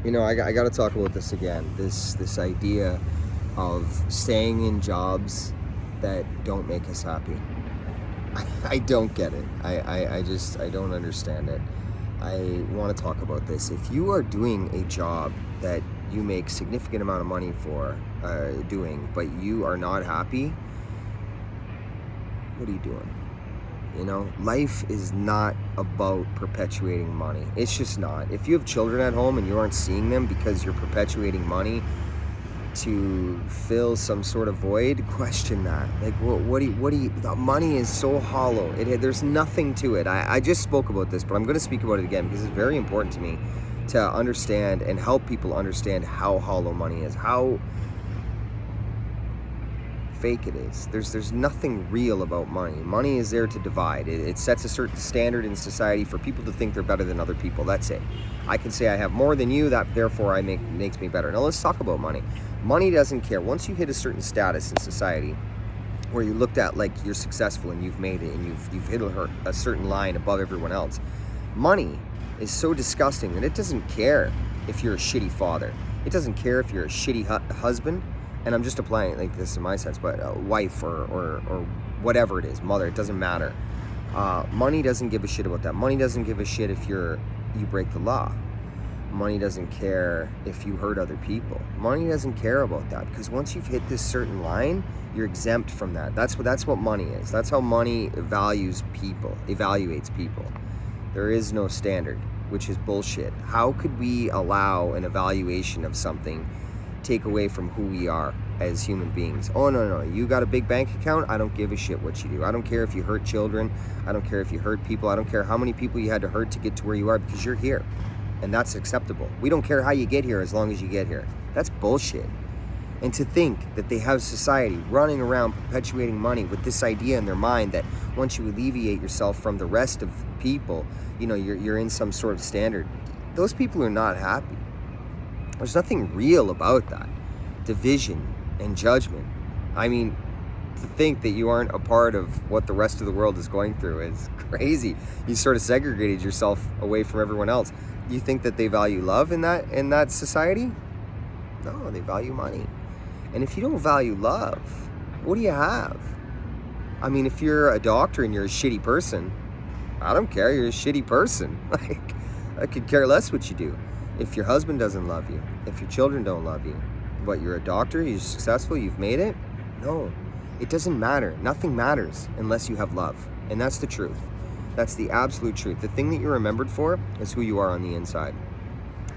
I got to talk about this again. This idea of staying in jobs that don't make us happy. I don't get it. I don't understand it. I want to talk about this. If you are doing a job that you make significant amount of money for doing, but you are not happy, what are you doing? Life is not about perpetuating money. It's just not. If you have children at home and you aren't seeing them because you're perpetuating money to fill some sort of void, question that. Like, the money is so hollow. There's nothing to it. I just spoke about this, but I'm going to speak about it again because it's very important to me to understand and help people understand how hollow money is, how fake it is. There's nothing real about money. Money is there to divide. It sets a certain standard in society for people to think they're better than other people. That's it. I can say I have more than you, that therefore makes me better. Now let's talk about money. Money doesn't care. Once you hit a certain status in society where you're looked at like you're successful and you've made it and you've hit a certain line above everyone else, money is so disgusting that it doesn't care if you're a shitty father. It doesn't care if you're a shitty husband. And I'm just applying it like this in my sense, but a wife or whatever it is, mother, it doesn't matter. Money doesn't give a shit about that. Money doesn't give a shit if you break the law. Money doesn't care if you hurt other people. Money doesn't care about that, because once you've hit this certain line, you're exempt from that. That's what money is. That's how money evaluates people. There is no standard, which is bullshit. How could we allow an evaluation of something take away from who we are as human beings? Oh, no, you got a big bank account? I don't give a shit what you do. I don't care if you hurt children. I don't care if you hurt people. I don't care how many people you had to hurt to get to where you are, because you're here. And that's acceptable. We don't care how you get here as long as you get here. That's bullshit. And to think that they have society running around perpetuating money with this idea in their mind that once you alleviate yourself from the rest of people, you're in some sort of standard. Those people are not happy. There's nothing real about that. Division and judgment. I mean, to think that you aren't a part of what the rest of the world is going through is crazy. You sort of segregated yourself away from everyone else. You think that they value love in that society? No, they value money. And if you don't value love, what do you have? I mean, if you're a doctor and you're a shitty person, I don't care, you're a shitty person. Like, I could care less what you do. If your husband doesn't love you, if your children don't love you, but you're a doctor, you're successful, you've made it? No, it doesn't matter. Nothing matters unless you have love. And that's the truth. That's the absolute truth. The thing that you're remembered for is who you are on the inside.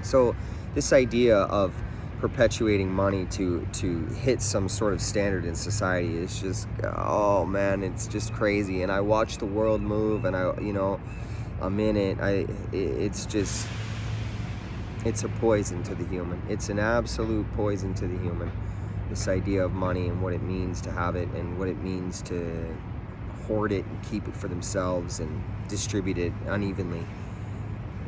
So this idea of perpetuating money to hit some sort of standard in society is just, oh man, it's just crazy. And I watch the world move, and I'm in it. It's a poison to the human. It's an absolute poison to the human. This idea of money and what it means to have it, and what it means to hoard it and keep it for themselves and distribute it unevenly.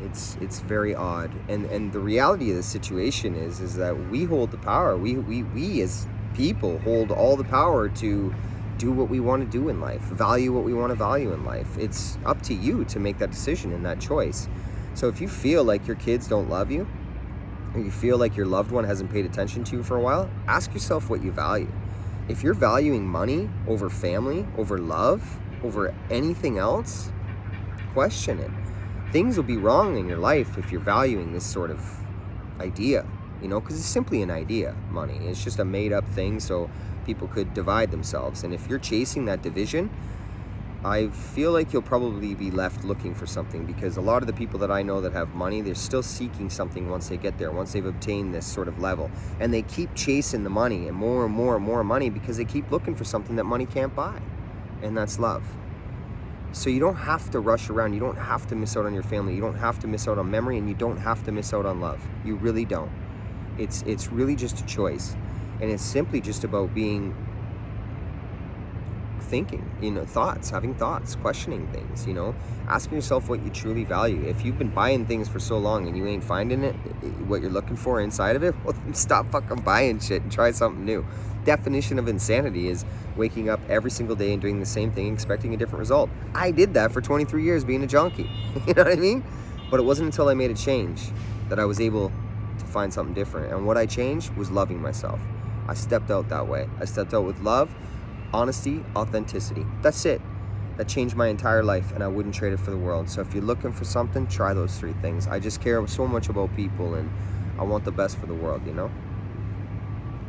It's very odd. And the reality of the situation is that we hold the power. We as people hold all the power to do what we want to do in life, value what we want to value in life. It's up to you to make that decision and that choice. So if you feel like your kids don't love you, or you feel like your loved one hasn't paid attention to you for a while, ask yourself what you value. If you're valuing money over family, over love, over anything else, question it. Things will be wrong in your life if you're valuing this sort of idea, because it's simply an idea, money. It's just a made up thing so people could divide themselves. And if you're chasing that division, I feel like you'll probably be left looking for something, because a lot of the people that I know that have money, they're still seeking something once they get there, once they've obtained this sort of level. And they keep chasing the money and more and more and more money, because they keep looking for something that money can't buy. And that's love. So you don't have to rush around. You don't have to miss out on your family. You don't have to miss out on memory, and you don't have to miss out on love. You really don't. It's really just a choice. And it's simply just about thinking, having thoughts, questioning things, asking yourself what you truly value. If you've been buying things for so long and you ain't finding it, what you're looking for inside of it, well, then stop fucking buying shit and try something new. Definition of insanity is waking up every single day and doing the same thing, expecting a different result. I did that for 23 years being a junkie. You know what I mean? But it wasn't until I made a change that I was able to find something different. And what I changed was loving myself. I stepped out that way. I stepped out with love, honesty, authenticity. That's it. That changed my entire life, and I wouldn't trade it for the world. So if you're looking for something, try those 3 things. I just care so much about people, and I want the best for the world, you know?